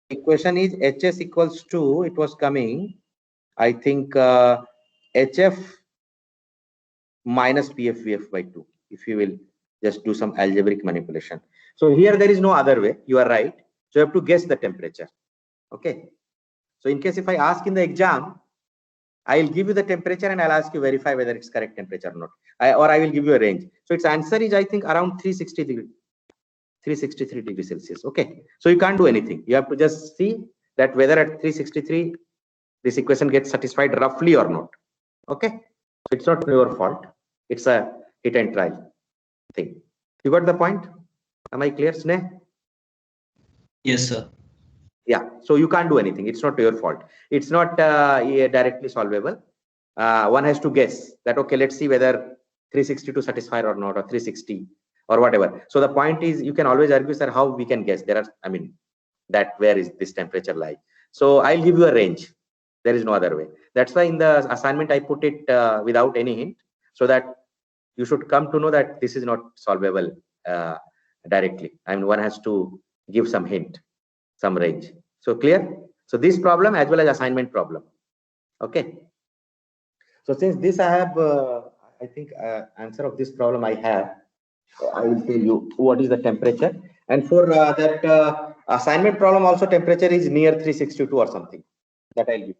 equation is HS equals to, it was coming, I think, HF minus PFVF by 2, if you will just do some algebraic manipulation. So here there is no other way, you are right. So you have to guess the temperature. Okay. So in case if I ask in the exam, I'll give you the temperature and I'll ask you verify whether it's correct temperature or not. Or I will give you a range. So its answer is, I think, around 363 degrees Celsius. Okay. So you can't do anything. You have to just see that whether at 363 this equation gets satisfied roughly or not. Okay. So it's not your fault. It's a hit and try thing. You got the point? Am I clear, Sneh? Yes, sir. Yeah. So you can't do anything. It's not your fault. It's not directly solvable. One has to guess that, okay, let's see whether 362 satisfied or not, or 360 or whatever. So the point is, you can always argue, sir, how we can guess. There are, I mean, that where is this temperature lie? So I'll give you a range. There is no other way. That's why in the assignment I put it without any hint, so that you should come to know that this is not solvable directly. I mean, one has to give some hint, some range. So clear? So this problem as well as assignment problem. Okay. So since this I have, I think answer of this problem I have. I will tell you what is the temperature. And for that assignment problem also, temperature is near 362 or something. That I'll give you.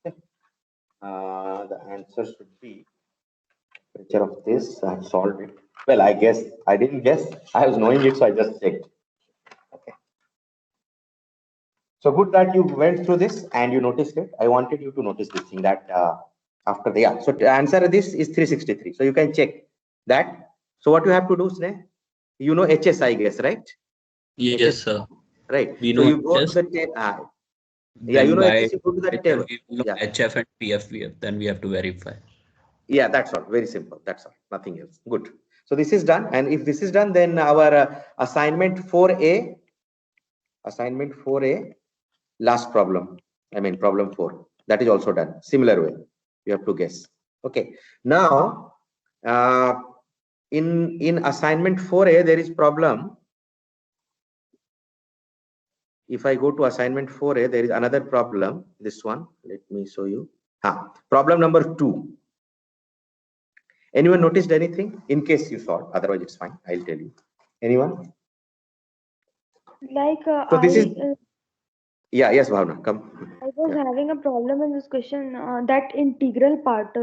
Okay. The answer should be temperature of this. I have solved it. Well, I guess I didn't guess. I was knowing it, so I just checked. Okay. So good that you went through this and you noticed it. I wanted you to notice this thing, that after the, yeah. So to answer this is 363. So you can check that. So what you have to do, Sneh? You know HS, I guess, right? Yes, HS, sir. right. We So know you go HS. to the yeah, you Then know by HS, you go to the temperature table. we know Yeah, HF and PFVF. Then we have to verify. yeah, that's all. Very simple. That's all. Nothing else. Good. So this is done. And if this is done, then our assignment 4A, last problem. I mean, problem 4. That is also done. Similar way. You have to guess. Okay. Now, in assignment 4A, there is problem. If I go to assignment 4A, there is another problem. This one, let me show you. Problem number 2. Anyone noticed anything? In case you saw, otherwise it's fine. I'll tell you. Anyone? Like So this is, yeah, yes, Bhavna, come. I was Yeah. having a problem in this question. That integral part,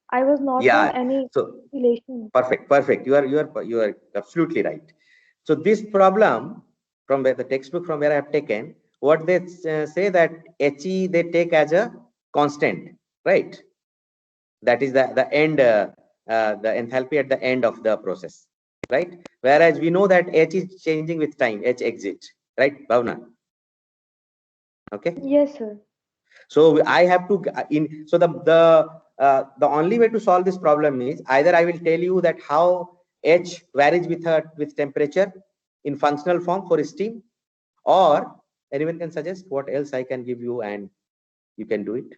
I was not in Yeah. any So relation. perfect. You are absolutely right. So this problem from where the textbook from where I have taken, what they say that He they take as a constant, right? That is the end, the enthalpy at the end of the process, right? Whereas we know that H is changing with time, H exit, right, Bhavna? Okay. Yes, sir. So I have to so the only way to solve this problem is either I will tell you that how H varies with temperature in functional form for steam, or anyone can suggest what else I can give you and you can do it.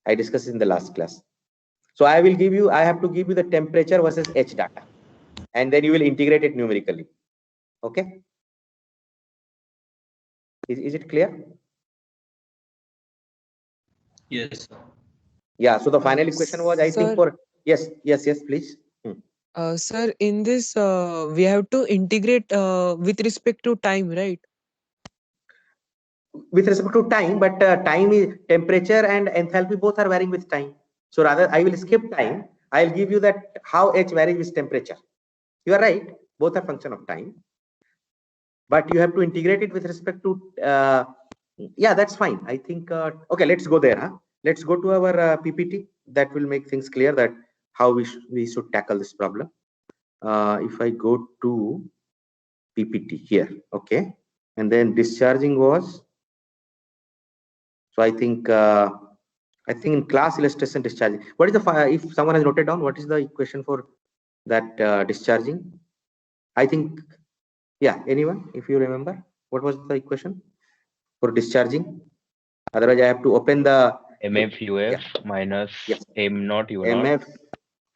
I discussed in the last class. So I have to give you the temperature versus H data, and then you will integrate it numerically. Okay. Is it clear? Yes, sir. Yeah. So the final equation was, I think, Sir, for yes, please. sir, in this we have to integrate with respect to time, right? With respect to time, but time is temperature and enthalpy both are varying with time. So rather, I will skip time. I'll give you that how H varies with temperature. You are right. Both are function of time, but you have to integrate it with respect to. Yeah, that's fine. I think. Okay, let's go there. Let's go to our PPT. That will make things clear that how we should tackle this problem. If I go to PPT here, okay, and then discharging was. So I think in class illustration discharging. What is the if someone has noted down what is the equation for that discharging? I think, yeah. Anyone, if you remember, what was the equation for discharging? Otherwise, I have to open the MFUF minus M naught U naught MF,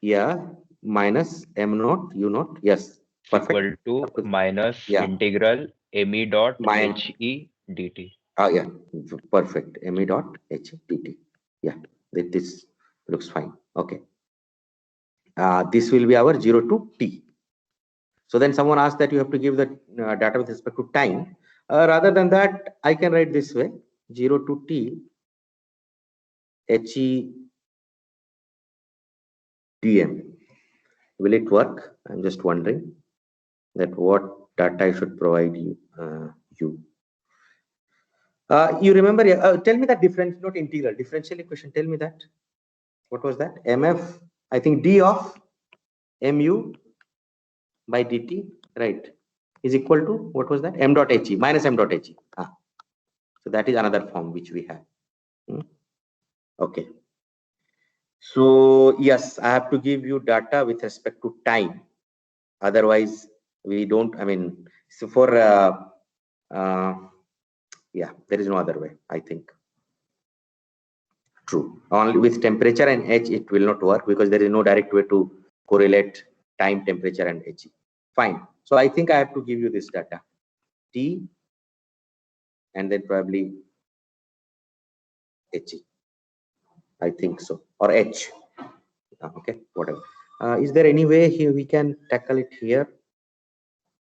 yeah, minus M naught U naught. Yes, perfect. equal to minus Yeah, integral ME dot mine. HE dt. Yeah, perfect. ME dot HPT. Yeah, this looks fine. Okay. This will be our 0 to t. So then someone asked that you have to give the data with respect to time. Rather than that, I can write this way: 0 to t HE DM. Will it work? I'm just wondering that what data I should provide you. You remember? Tell me that difference, not integral, differential equation. Tell me that. What was that? MF, I think d of mu by dt, right, is equal to, what was that? M dot he minus M dot he. So that is another form which we have. Okay. So yes, I have to give you data with respect to time. Otherwise, we don't. I mean, so for yeah, there is no other way, I think. True. Only with temperature and H it will not work because there is no direct way to correlate time, temperature, and H. Fine. So I think I have to give you this data. T and then probably H. I think so. Or H. Okay, whatever. Is there any way here we can tackle it here?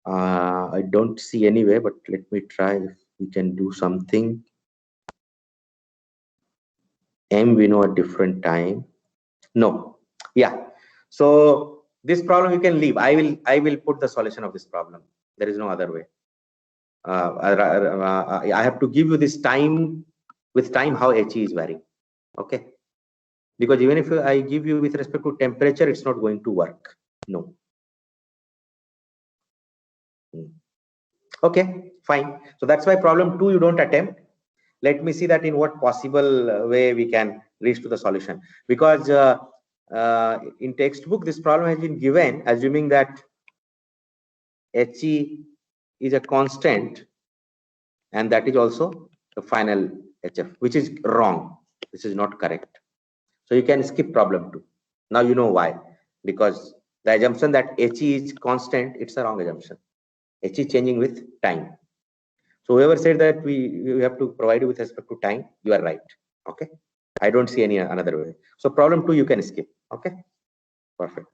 I don't see any way, but let me try if we can do something. M we know a different time. No. Yeah. So this problem you can leave. I will put the solution of this problem. There is no other way. I have to give you this time with time how HE is varying. Okay. Because even if I give you with respect to temperature, it's not going to work. No. Okay, fine. So that's why problem 2 you don't attempt. Let me see that in what possible way we can reach to the solution. Because in textbook, this problem has been given assuming that He is a constant and that is also the final HF, which is wrong. This is not correct. So you can skip problem 2. Now you know why. Because the assumption that He is constant, it's a wrong assumption. He is changing with time. So whoever said that we have to provide you with respect to time, you are right. Okay. I don't see any another way. So problem 2 you can skip. Okay. Perfect.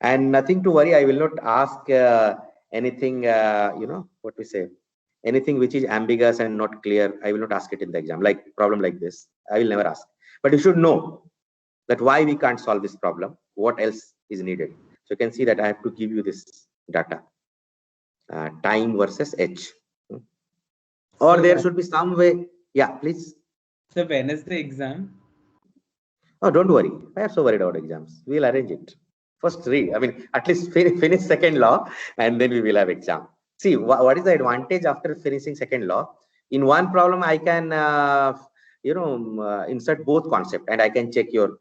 And nothing to worry. I will not ask anything. You know what we say. Anything which is ambiguous and not clear. I will not ask it in the exam. Like problem like this, I will never ask. But you should know that why we can't solve this problem. What else is needed? So you can see that I have to give you this data. Time versus H. Or So there should be some way. Yeah, please. So when is the exam? Oh, don't worry. I am so worried about exams. We'll arrange it. First read. I mean, at least finish second law, and then we will have exam. See, what is the advantage after finishing second law? In one problem, I can, insert both concept, and I can check your,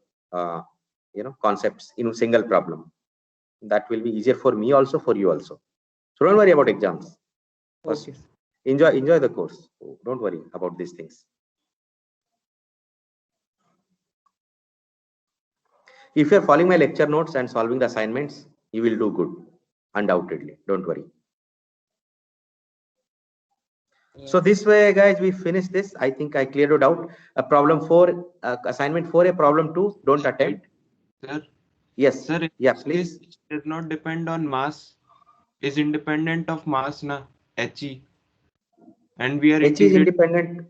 concepts in a single problem. That will be easier for me also, for you also. So don't worry about exams. First, Okay. enjoy the course. Don't worry about these things. If you're following my lecture notes and solving the assignments, you will do good, undoubtedly. Don't worry. So this way, guys, we finished this. I think I cleared it out. A problem 4, assignment 4, a problem 2. Don't attempt. Sir. Yes. Sir, Yeah, please. this does not depend on mass. Is independent of mass, na He. And we are H is integrating. independent.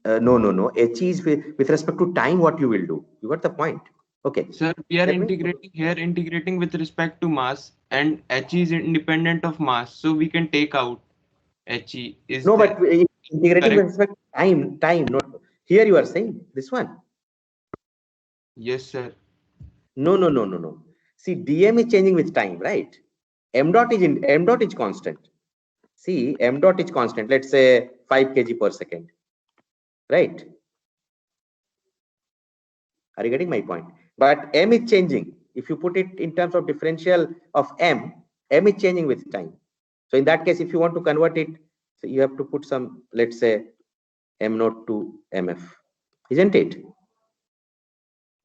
No. H is with respect to time. What you will do? You got the point. Okay. Sir, we are integrating with respect to mass, and He is independent of mass, so we can take out He. Is no, that but integrating correct? with respect to time. Not here. You are saying this one. Yes, sir. No. See, dm is changing with time, right? M dot is constant. See, M dot is constant. Let's say 5 kg per second, right? Are you getting my point? But M is changing. If you put it in terms of differential of M is changing with time. So in that case, if you want to convert it, so you have to put some, let's say, M naught to MF, isn't it?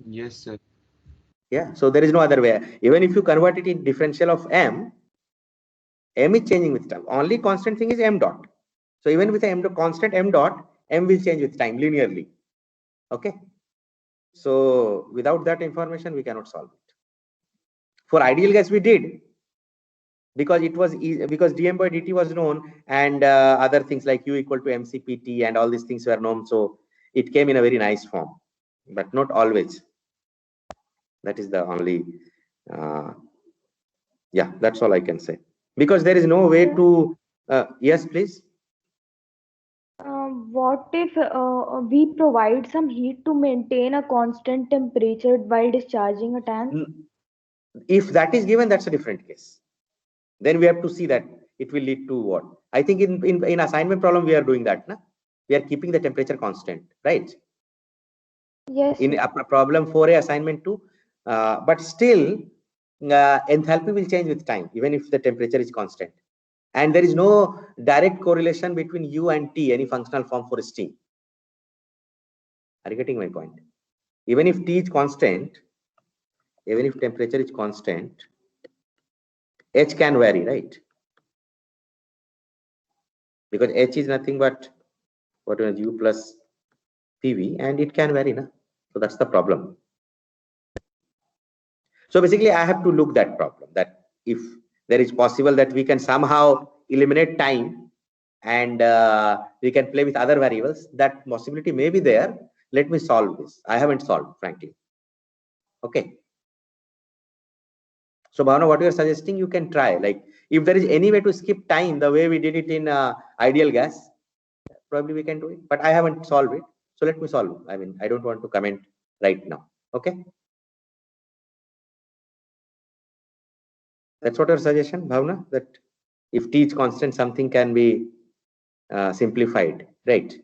Yes, sir. Yeah. So there is no other way. Even if you convert it in differential of M is changing with time. Only constant thing is M dot. So even with a constant M dot, M will change with time linearly. Okay. So without that information, we cannot solve it. For ideal gas, we did, because it was because dm by dt was known, and other things like u equal to mcpt and all these things were known. So it came in a very nice form, but not always. That is the only, yeah, that's all I can say. Because there is no way to, yes, please. What if we provide some heat to maintain a constant temperature while discharging a tank? If that is given, that's a different case. Then we have to see that it will lead to what. I think in assignment problem we are doing that, na? We are keeping the temperature constant, right? Yes. In problem 4a assignment 2, but still enthalpy will change with time even if the temperature is constant, and there is no direct correlation between u and T, any functional form for steam. Are you getting my point? Even if T is constant, even if temperature is constant, H can vary, right? Because H is nothing but what is U plus PV, and it can vary, na? So that's the problem. So basically I have to look that problem, that if there is possible that we can somehow eliminate time and we can play with other variables, that possibility may be there. Let me solve this. I haven't solved, frankly. Okay. So Bhavana, what you are suggesting, you can try. Like if there is any way to skip time the way we did it in ideal gas, probably we can do it. But I haven't solved it. So let me solve it. I mean, I don't want to comment right now. Okay. That's what your suggestion, Bhavna, that if T is constant, something can be simplified, right?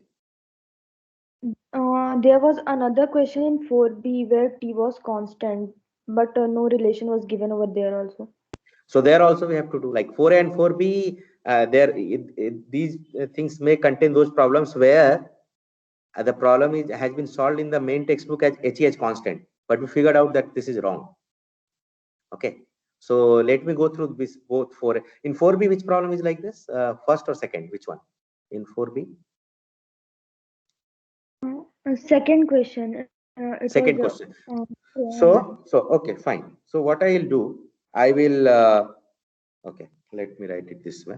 There was another question in 4b where T was constant, but no relation was given over there also. So there also we have to do like 4a and 4b. These things may contain those problems where the problem has been solved in the main textbook as HEH constant, but we figured out that this is wrong. Okay. So let me go through this both. In 4b, which problem is like this? First or second? Which one? In 4b? Second question. Second question. So okay, fine. So what I will do, I will okay, let me write it this way.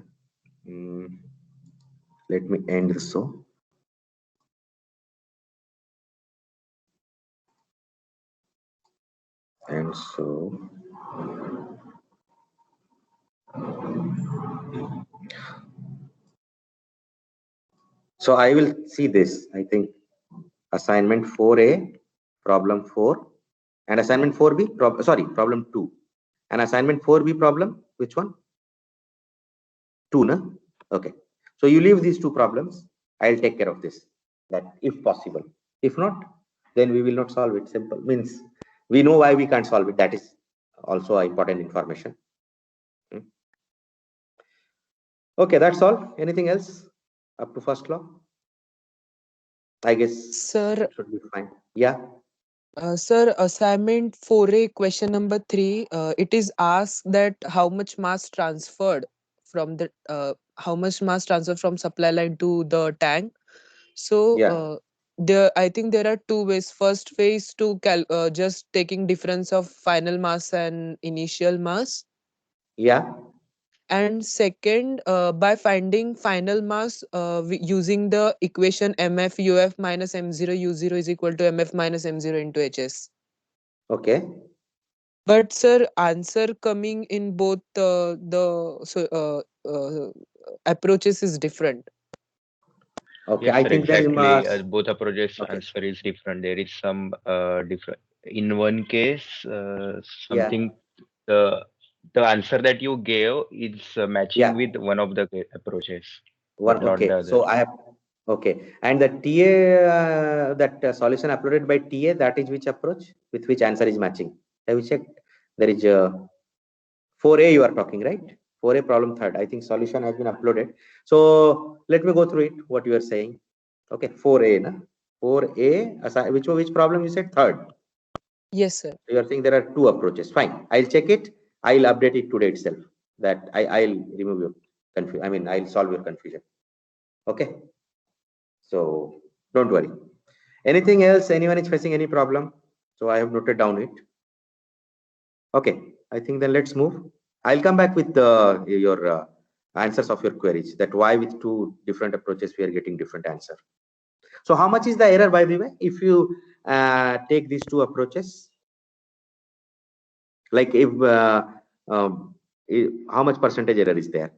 Let me end this so. And so I will see this. I think assignment 4a, problem 4, and assignment 4b, problem 2, and assignment 4b problem, which one? 2, na? Okay. So you leave these two problems. I'll take care of this, that if possible. If not, then we will not solve it. Simple. Means we know why we can't solve it. That is also important information. Okay, that's all. Anything else up to first law? I guess Sir, should be fine. Yeah. Sir, assignment 4A question number 3, it is asked that how much mass transferred from the from supply line to the tank. So Yeah. I think there are two ways. First phase to just taking difference of final mass and initial mass. Yeah. And second, by finding final mass using the equation mf uf minus m0 u0 is equal to mf minus m0 into hs. Okay. But sir, answer coming in both approaches is different. Okay. Yes, I sir, think there is exactly. Both approaches okay. answer is different. There is some different. In one case, Yeah. something the answer that you gave is matching Yeah. with one of the approaches, One. but not Okay. the other. So I have. Okay. And the TA that solution uploaded by TA, that is which approach with which answer is matching? Have you checked? There is 4A you are talking, right? 4A problem third. I think solution has been uploaded. So let me go through it. What you are saying? Okay. 4A, na? 4A. Which problem you said? Third. Yes, sir. You are saying there are two approaches. Fine. I'll check it. I'll update it today itself. That I'll remove your confusion. I mean, I'll solve your confusion. Okay. So don't worry. Anything else? Anyone is facing any problem? So I have noted down it. Okay, I think then let's move. I'll come back with your answers of your queries, that why with two different approaches we are getting different answer. So how much is the error, by the way, if you take these two approaches? Like if how much percentage error is there?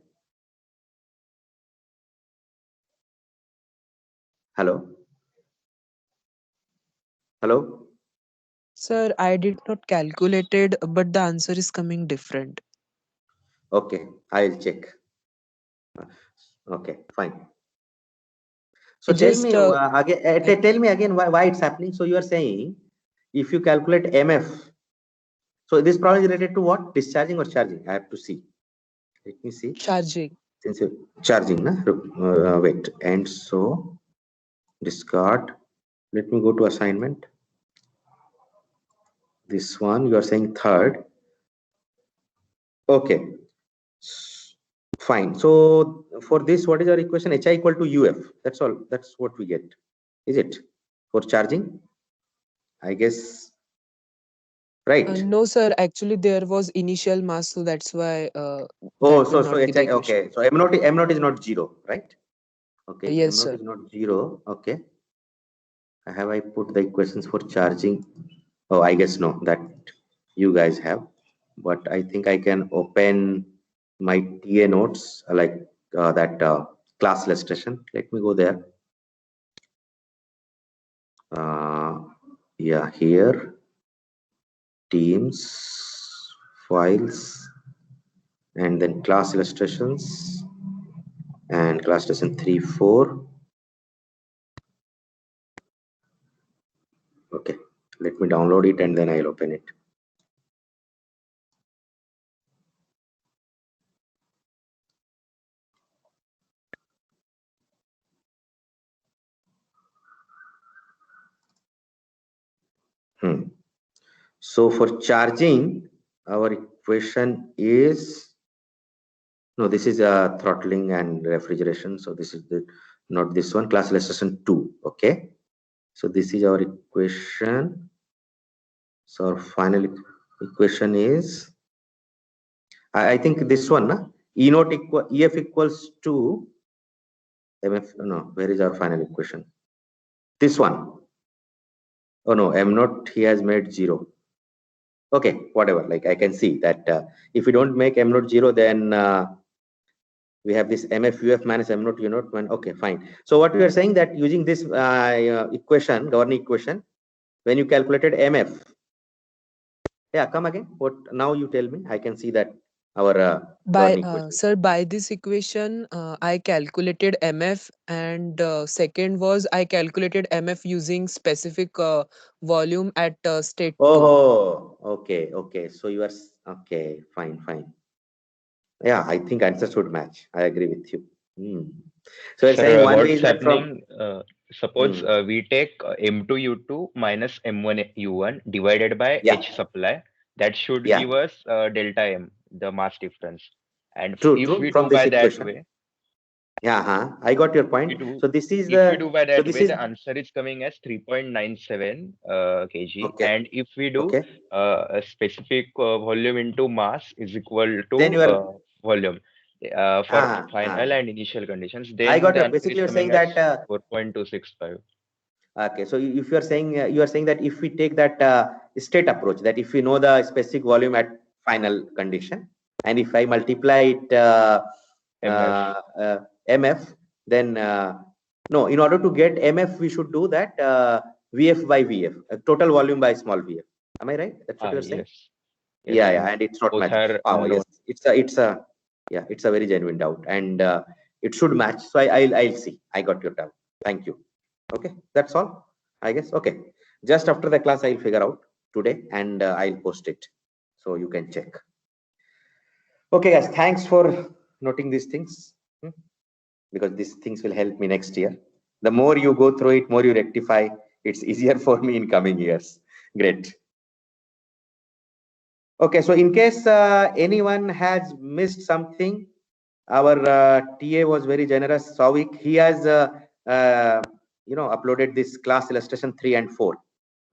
Hello? Hello? Sir, I did not calculated, but the answer is coming different. Okay, I'll check. Okay, fine. So Just, tell me again, tell me again why it's happening. So you are saying if you calculate MF, so this problem is related to what? Discharging or charging? I have to see. Let me see. Charging. Since you're charging, wait, and so discard. Let me go to assignment. This one you are saying third. Okay, fine. So for this, what is our equation? HI equal to UF. That's all. That's what we get. Is it for charging? I guess. Right. No, sir. Actually, there was initial mass, so that's why. Oh, that so will not be the HI, equation. okay. So M0 is not 0, right? Okay. Yes, M0 sir. is not 0. Okay. Have I put the equations for charging? Oh, I guess no. That you guys have, but I think I can open my TA notes like that class illustration. Let me go there. Yeah, here Teams, files, and then class illustrations, and class lesson 3, 4. Okay, let me download it and then I'll open it. So for charging, our equation is, no, this is throttling and refrigeration. So this is not this one, class illustration 2. Okay. So this is our equation. So our final equation is, I think this one, E naught EF equals to MF. No, where is our final equation? This one. Oh no, M naught he has made 0. Okay, whatever. Like I can see that if we don't make M naught 0, then we have this MF UF minus M naught U naught. Okay, fine. So what we are saying that using this equation, governing equation, when you calculated MF, yeah, come again. What now? You tell me. I can see that our governing equation. Sir, by this equation, I calculated MF, and second was I calculated MF using specific volume at state 2. Oh, okay, okay. So you are okay. Fine, fine. Yeah, I think answers would match. I agree with you. So you're saying one way is what's like from. happening? Suppose we take M2 U2 minus M1 U1 divided by Yeah. H supply. That should Yeah. give us delta M, the mass difference. And True, if true. we From do this by that equation. way, Yeah, I got your point. So this is if we do by that this way, is the answer is coming as 3.97 kg. okay. And if we do Okay. a specific volume into mass is equal Then you to are volume for final and initial conditions, then I got the your. answer Basically, is you're saying coming as that 4.265. okay. So if you are saying that if we take that state approach, that if we know the specific volume at final condition, and if I multiply it MF, then no, in order to get MF, we should do that VF by VF, total volume by small VF. Am I right? That's what you're saying? Yes. Yeah, and it's not Both matching. are Oh, unknown. yes, it's a very genuine doubt, and it should match. So I'll see. I got your doubt. Thank you. Okay, that's all, I guess. Okay, just after the class, I'll figure out today, and I'll post it so you can check. Okay, guys, thanks for noting these things, because these things will help me next year. The more you go through it, more you rectify. It's easier for me in coming years. Great. Okay, so in case anyone has missed something, our TA was very generous. Souvik, he has uploaded this class illustration 3 and 4,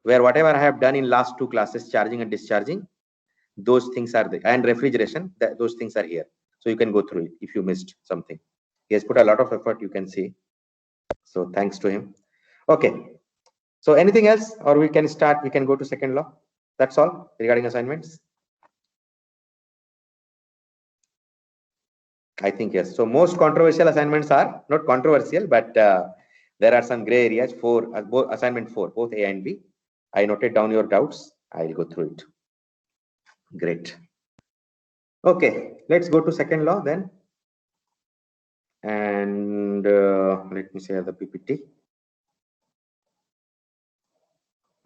where whatever I have done in last 2 classes, charging and discharging, those things are there, and refrigeration, those things are here. So you can go through it if you missed something. He has put a lot of effort, you can see. So thanks to him. Okay. So anything else, or we can go to second law. That's all regarding assignments. I think yes. So most controversial assignments are not controversial, but there are some gray areas for assignment 4, both A and B. I noted down your doubts. I will go through it. Great. Okay, let's go to second law then. And let me share the PPT.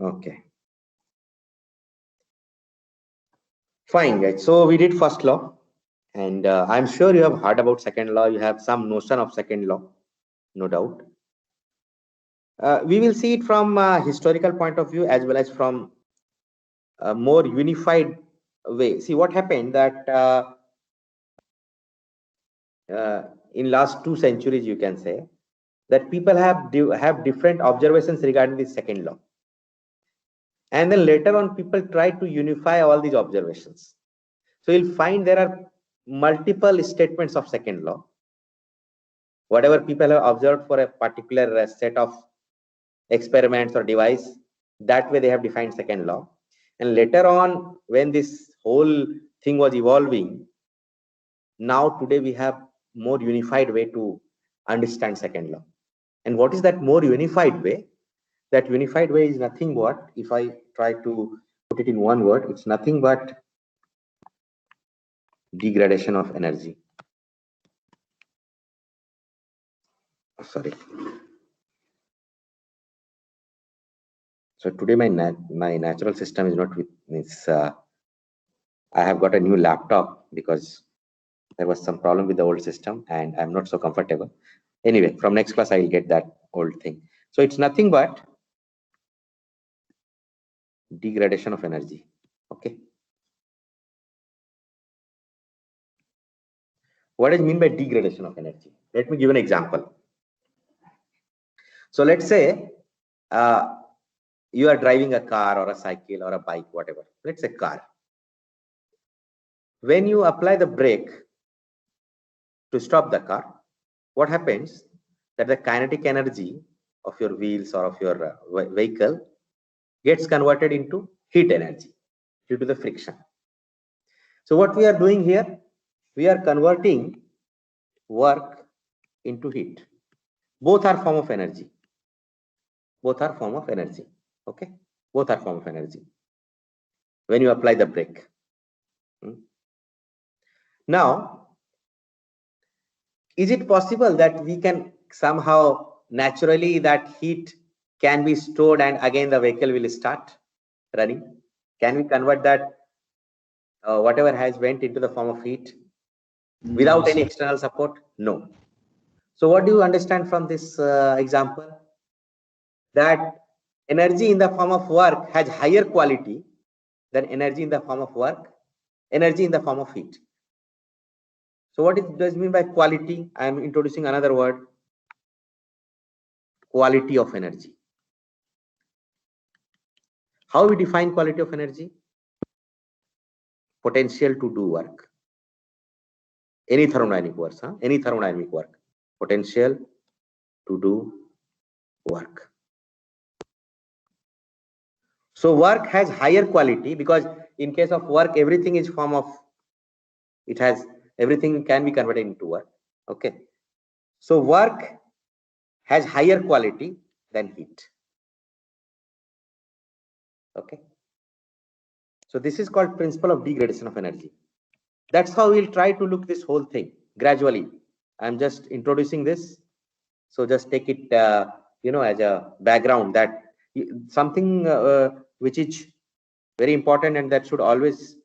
Okay. Fine, guys. So we did first law, and I'm sure you have heard about second law. You have some notion of second law, no doubt. We will see it from a historical point of view as well as from a more unified way. See what happened that in last 2 centuries, you can say that people have different observations regarding the second law. And then later on, people try to unify all these observations. So you'll find there are multiple statements of second law. Whatever people have observed for a particular set of experiments or device, that way they have defined second law. And later on, when this whole thing was evolving, now today we have more unified way to understand second law. And what is that more unified way? That unified way is nothing but, if I try to put it in one word, it's nothing but degradation of energy. Sorry. So today my natural system is not with this. I have got a new laptop because there was some problem with the old system and I'm not so comfortable. Anyway, from next class I will get that old thing. So it's nothing but degradation of energy. Okay. What does it mean by degradation of energy? Let me give an example. So let's say you are driving a car or a cycle or a bike, whatever. Let's say car. When you apply the brake to stop the car, what happens? That the kinetic energy of your wheels or of your vehicle gets converted into heat energy due to the friction. So what we are doing here, we are converting work into heat. Both are form of energy. Both are form of energy. Okay, both are form of energy when you apply the brake. Now, is it possible that we can somehow naturally that heat can be stored and again the vehicle will start running? Can we convert that whatever has went into the form of heat without any external support? No. So what do you understand from this example? That energy in the form of work has higher quality than energy in the form of heat. So what does it mean by quality? I am introducing another word, quality of energy. How we define quality of energy? Potential to do work. Any thermodynamic work, any thermodynamic work. Potential to do work. So work has higher quality because in case of work, everything is form of, everything can be converted into work. Okay. So work has higher quality than heat. Okay. So this is called principle of degradation of energy. That's how we'll try to look this whole thing gradually. I'm just introducing this. So just take it, as a background, that something which is very important and that should always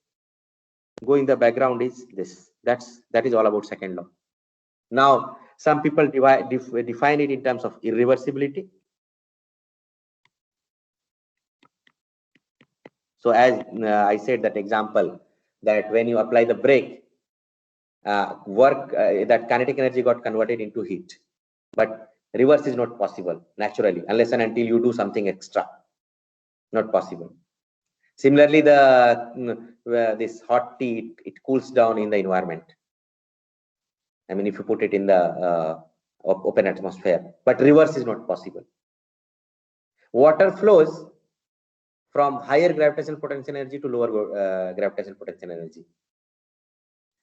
go in the background is this. That is all about second law. Now, some people define it in terms of irreversibility. So as I said that example, that when you apply the brake, that kinetic energy got converted into heat. But Reverse is not possible naturally unless and until you do something extra. Not possible. Similarly, this hot tea, it cools down in the environment. I mean, if you put it in the open atmosphere, but reverse is not possible. Water flows from higher gravitational potential energy to lower gravitational potential energy.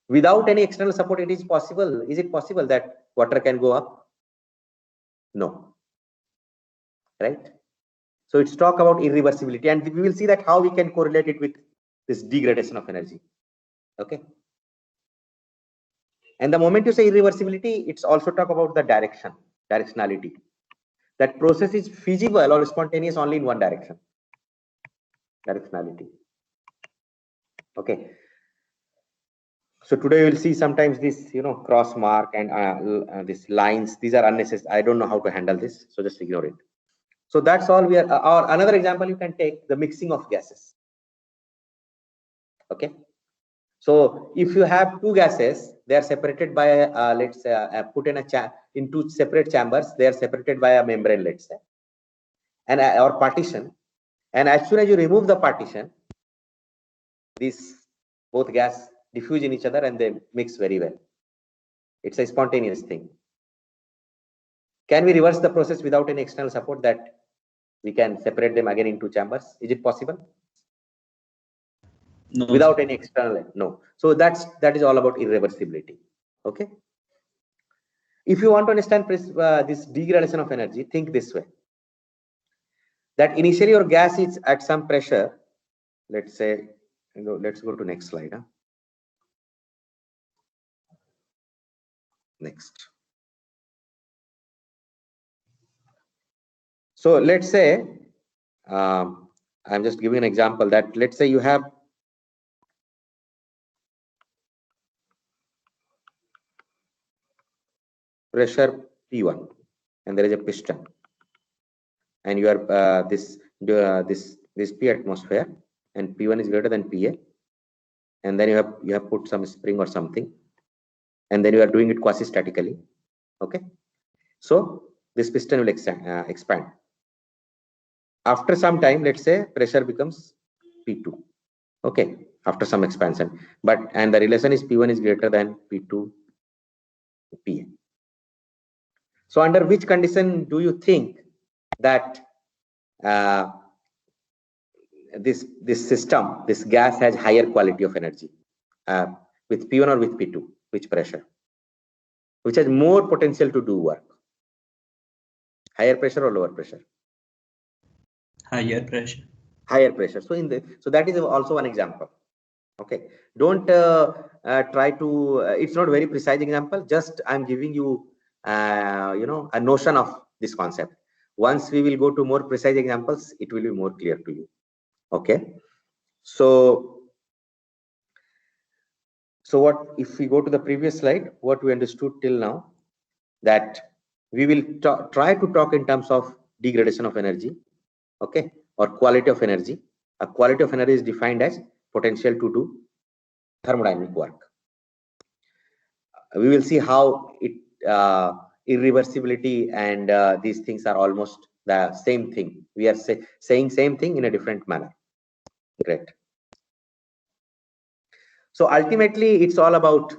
Without any external support, it is possible. Is it possible that water can go up? No. Right? So it's talk about irreversibility, and we will see that how we can correlate it with this degradation of energy. Okay. And the moment you say irreversibility, it's also talk about the directionality. That process is feasible or spontaneous only in one direction. Directionality. Okay. So today we'll see sometimes this, cross mark and these lines. These are unnecessary. I don't know how to handle this, so just ignore it. So that's all we are. Or another example you can take, the mixing of gases. Okay. So if you have two gases, they are separated by let's say put in in two separate chambers. They are separated by a membrane, let's say, and or partition. And as soon as you remove the partition, these both gas diffuse in each other and they mix very well. It's a spontaneous thing. Can we reverse the process without any external support, that we can separate them again into chambers? Is it possible? No. Without any external? No. So that is all about irreversibility. Okay. If you want to understand this degradation of energy, think this way. That initially your gas is at some pressure. Let's say, let's go to next slide. Next. So let's say, I'm just giving an example that let's say you have pressure P1 and there is a piston, and you are this P atmosphere, and P1 is greater than PA, and then you have put some spring or something, and then you are doing it quasi-statically. Okay, so this piston will expand. After some time, let's say pressure becomes P2. Okay, after some expansion, and the relation is P1 is greater than P2 PA. So under which condition do you think that this system, this gas has higher quality of energy, with P1 or with P2? Which pressure? Which has more potential to do work? Higher pressure or lower pressure? Higher pressure. Higher pressure. So that is also one example. Okay. Don't try to. It's not very precise example. Just I'm giving you, a notion of this concept. Once we will go to more precise examples, it will be more clear to you. Okay. So what if we go to the previous slide? What we understood till now, that we will try to talk in terms of degradation of energy. Okay, or quality of energy. A quality of energy is defined as potential to do thermodynamic work. We will see how it irreversibility and these things are almost the same thing. We are saying same thing in a different manner. Great. So ultimately, it's all about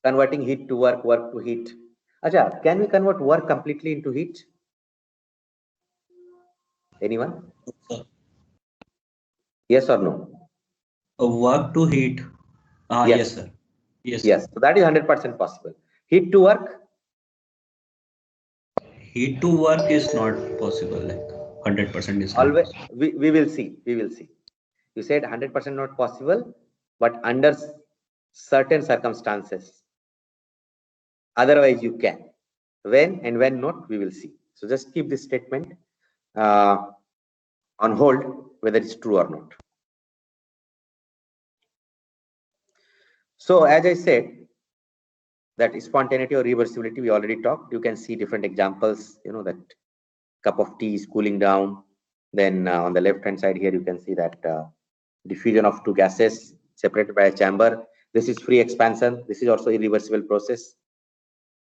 converting heat to work, work to heat. Acha, can we convert work completely into heat? Anyone? Yes or no? Work to heat. Yes. Yes, sir. Yes. Yes. So that is 100% possible. Heat to work? Heat to work is not possible. Like 100% is not Always. possible. We will see. We will see. You said 100% not possible, but under certain circumstances. Otherwise, you can. When and when not, we will see. So just keep this statement on hold, whether it's true or not. So as I said, that spontaneity or reversibility, we already talked. You can see different examples, that cup of tea is cooling down. Then on the left hand side here, you can see that diffusion of two gases separated by a chamber. This is free expansion. This is also irreversible process.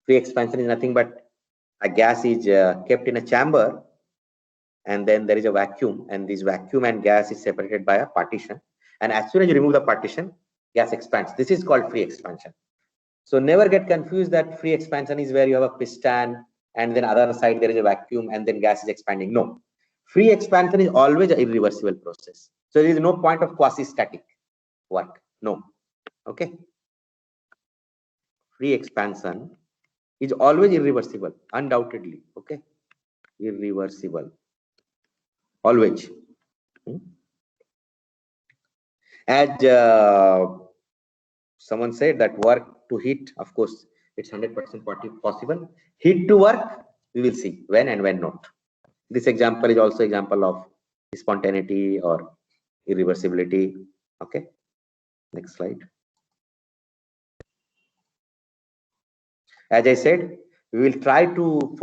Free expansion is nothing but a gas is kept in a chamber, and then there is a vacuum, and this vacuum and gas is separated by a partition. And as soon as you remove the partition, gas expands. This is called free expansion. So never get confused that free expansion is where you have a piston and then other side there is a vacuum and then gas is expanding. No, free expansion is always an irreversible process. So there is no point of quasi-static work. No. Okay. Free expansion is always irreversible, undoubtedly. Okay. Irreversible. Always. As someone said that work to heat, of course, it's 100% possible. Heat to work, we will see when and when not. This example is also example of spontaneity or irreversibility. Okay, next slide. As I said, we will try to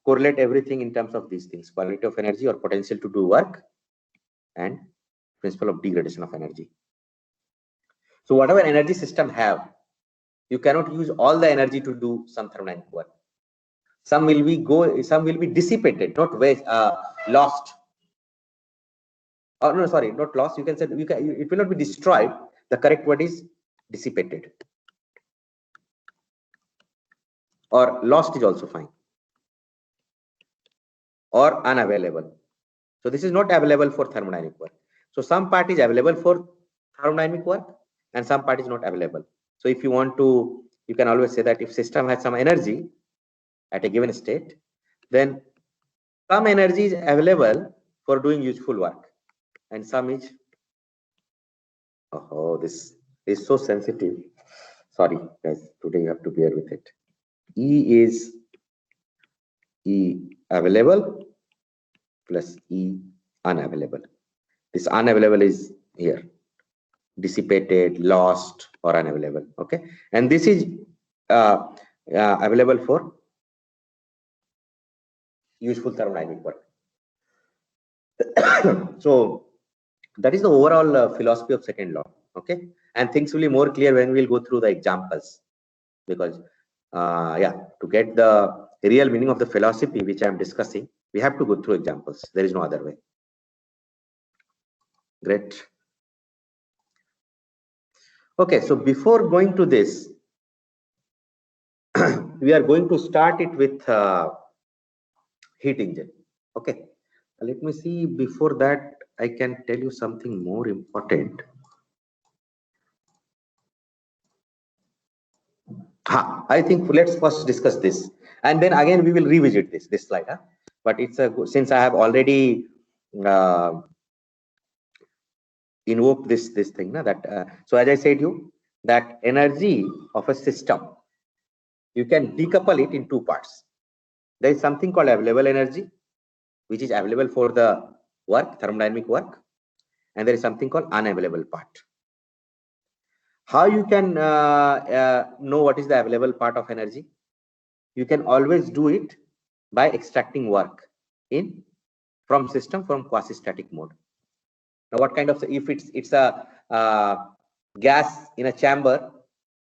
correlate everything in terms of these things: quality of energy or potential to do work, and principle of degradation of energy. So whatever energy system have, you cannot use all the energy to do some thermodynamic work. Some will be dissipated, not waste, lost. Oh no, sorry, not lost. You can say it will not be destroyed. The correct word is dissipated. Or lost is also fine. Or unavailable. So this is not available for thermodynamic work. So some part is available for thermodynamic work and some part is not available. So if you want to, you can always say that if system has some energy at a given state, then some energy is available for doing useful work and some is, oh, this is so sensitive. Sorry guys, today you have to bear with it. E is E available plus E unavailable. This unavailable is here, dissipated, lost, or unavailable. Okay, and this is available for useful thermodynamic work. So that is the overall philosophy of second law. Okay, and things will be more clear when we'll go through the examples, because yeah, to get the real meaning of the philosophy which I am discussing, we have to go through examples. There is no other way. Great. Okay, so before going to this, we are going to start it with heat engine. Okay, let me see. Before that, I can tell you something more important. I think let's first discuss this, and then again we will revisit this slide. But it's a good, since I have already invoked this thing that so as I said you that energy of a system, you can decouple it in two parts. There is something called available energy, which is available for the work, thermodynamic work, and there is something called unavailable part. How you can know what is the available part of energy? You can always do it by extracting work from system from quasi-static mode. Now, what kind of, if it's a gas in a chamber,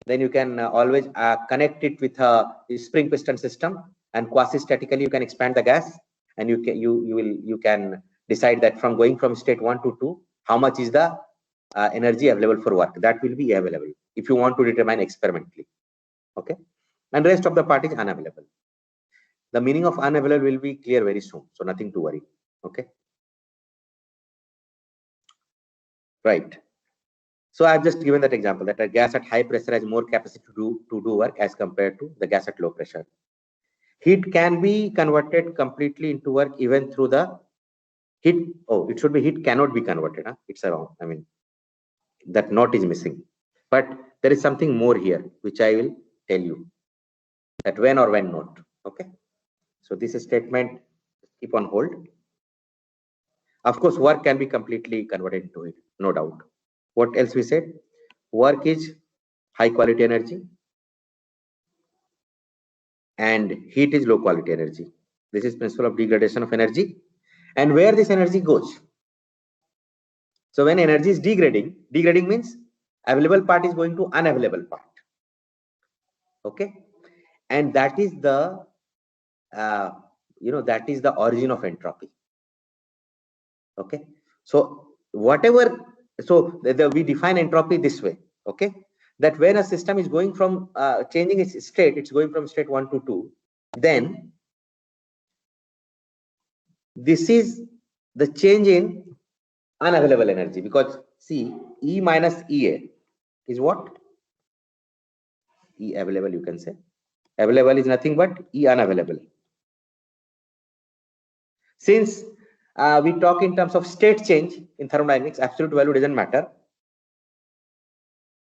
then you can always connect it with a spring piston system, and quasi-statically you can expand the gas, and you can decide that from going from state 1 to 2, how much is the energy available for work. That will be available if you want to determine experimentally. Okay, and rest of the part is unavailable. The meaning of unavailable will be clear very soon, so nothing to worry. Okay, right. So I've just given that example that a gas at high pressure has more capacity to do work as compared to the gas at low pressure. Heat can be converted completely into work even through the heat. Oh, it should be heat cannot be converted. It's wrong. I mean, that note is missing. But there is something more here, which I will tell you that when or when not. Okay. So this statement, keep on hold. Of course, work can be completely converted into it, no doubt. What else we said? Work is high quality energy and heat is low quality energy. This is principle of degradation of energy, and where this energy goes. So when energy is degrading means available part is going to unavailable part. Okay, and that is the that is the origin of entropy. Okay, so whatever, so we define entropy this way. Okay, that when a system is going from changing its state, it's going from state 1 to 2, then this is the change in unavailable energy, because see, E minus EA is what? E available, you can say. Available is nothing but E unavailable. Since we talk in terms of state change in thermodynamics, absolute value doesn't matter.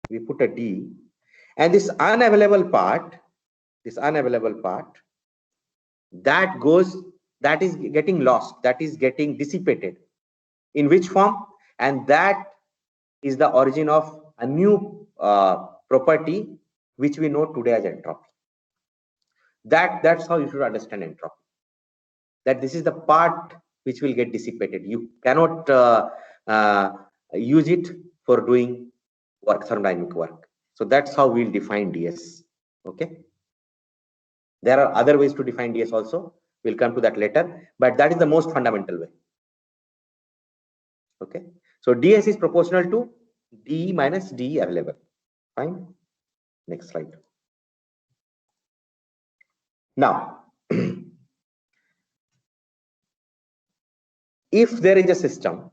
We put a D, and this unavailable part, that is getting lost, that is getting dissipated. In which form? And that is the origin of a new property which we know today as entropy. That's how you should understand entropy. That this is the part which will get dissipated. You cannot use it for doing work, thermodynamic work. So that's how we'll define DS. Okay. There are other ways to define DS also. We'll come to that later, but that is the most fundamental way. Okay. So DS is proportional to DE minus DE available. Fine. Next slide. Now, if there is a system,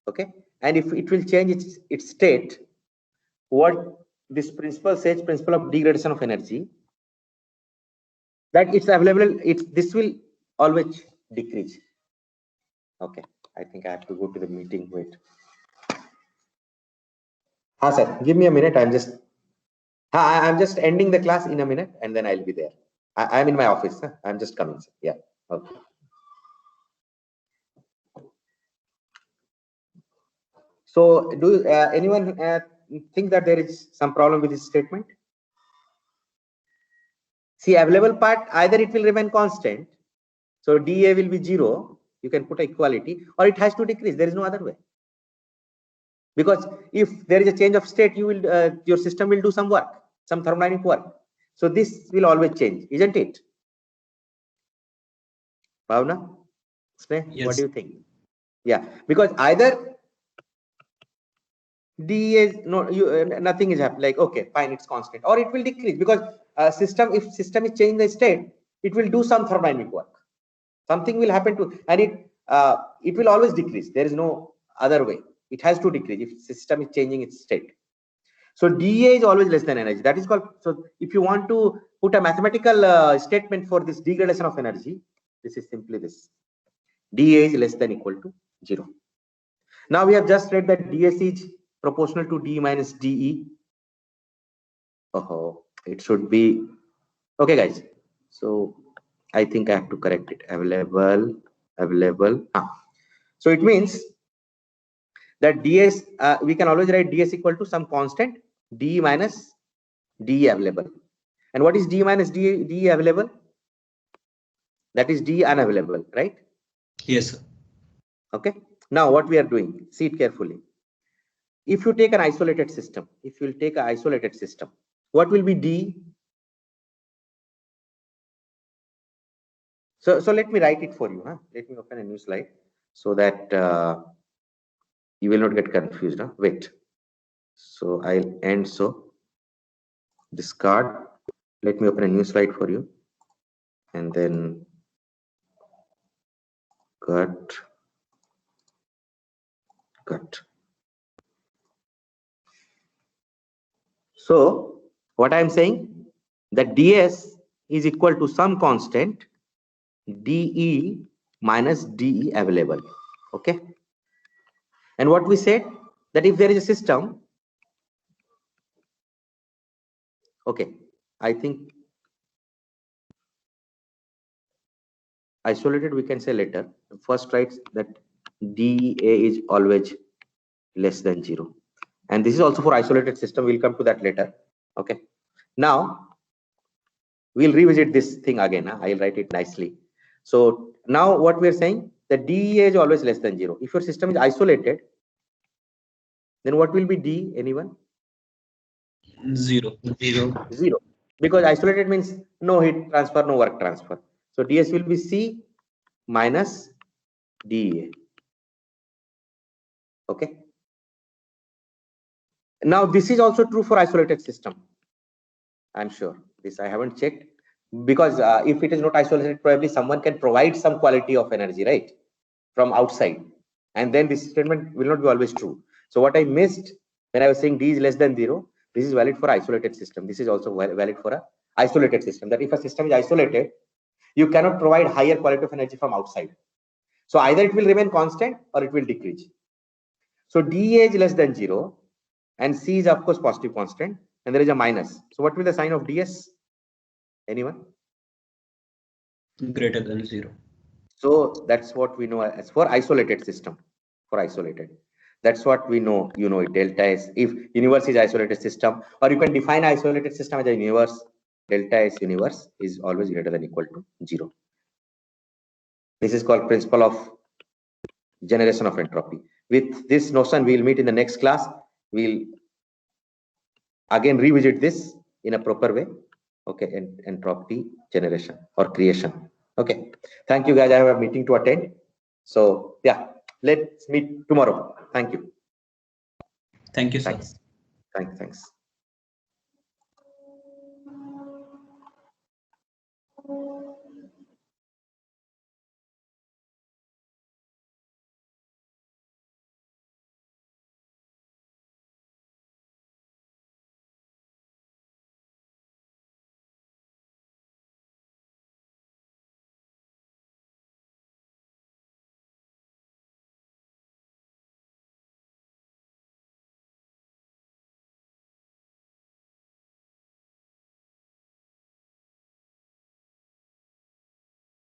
okay, and if it will change its state, what this principle says, principle of degradation of energy, that it's available, this will always decrease. Okay, I think I have to go to the meeting. Wait. Sir, give me a minute. I'm just ending the class in a minute, and then I'll be there. I'm in my office. Huh? I'm just coming. Sir. Yeah. Okay. So, do anyone think that there is some problem with this statement? See, available part, either it will remain constant, so dA will be 0. You can put equality, or it has to decrease. There is no other way. Because if there is a change of state, you will your system will do some work, some thermodynamic work. So this will always change, isn't it? Bhavna, Yes. what do you think? Yeah, because either D is nothing is happening. Like, okay, fine, it's constant, or it will decrease, because if system is changing the state, it will do some thermodynamic work. Something will happen to, and it will always decrease. There is no other way. It has to decrease if system is changing its state. So dA is always less than energy. That is called. So if you want to put a mathematical statement for this degradation of energy, this is simply this: dA is less than equal to 0. Now we have just read that ds is proportional to d minus de. Oh, it should be okay, guys. So I think I have to correct it. Available. So it means that ds, we can always write ds equal to some constant d minus de available. And what is d minus de available? That is d unavailable, right? Yes, sir. Okay. Now what we are doing, see it carefully. If you take an isolated system, what will be d? So let me write it for you. Huh? Let me open a new slide so that you will not get confused. Huh? Wait. So I'll end. So discard. Let me open a new slide for you, and then cut. So what I'm saying, that ds is equal to some constant de minus de available. Okay. And what we said, that if there is a system, okay, I think isolated we can say later. First write that dA is always less than 0, and this is also for isolated system. We'll come to that later. Okay. Now we'll revisit this thing again. I'll write it nicely. So now what we're saying, that dA is always less than 0. If your system is isolated, then what will be D? Anyone? 0. 0. Because isolated means no heat transfer, no work transfer. So ds will be c minus dEA. Okay. Now this is also true for isolated system. I'm sure this I haven't checked, because if it is not isolated, probably someone can provide some quality of energy, right, from outside, and then this statement will not be always true. So what I missed when I was saying d is less than 0, this is valid for isolated system. This is also valid for a isolated system, that if a system is isolated, you cannot provide higher quality of energy from outside. So either it will remain constant or it will decrease. So dEA is less than 0 and c is of course positive constant, and there is a minus. So what will the sign of ds? Anyone? Greater than 0. So that's what we know as for isolated system. For isolated, that's what we know. You know, delta S. If universe is isolated system, or you can define isolated system as a universe, delta S universe is always greater than equal to 0. This is called principle of generation of entropy. With this notion, we'll meet in the next class. We'll again revisit this in a proper way. Okay, and entropy generation or creation. Okay, thank you guys. I have a meeting to attend. So yeah, let's meet tomorrow. Thank you. Thank you, sir. Thanks. Thanks.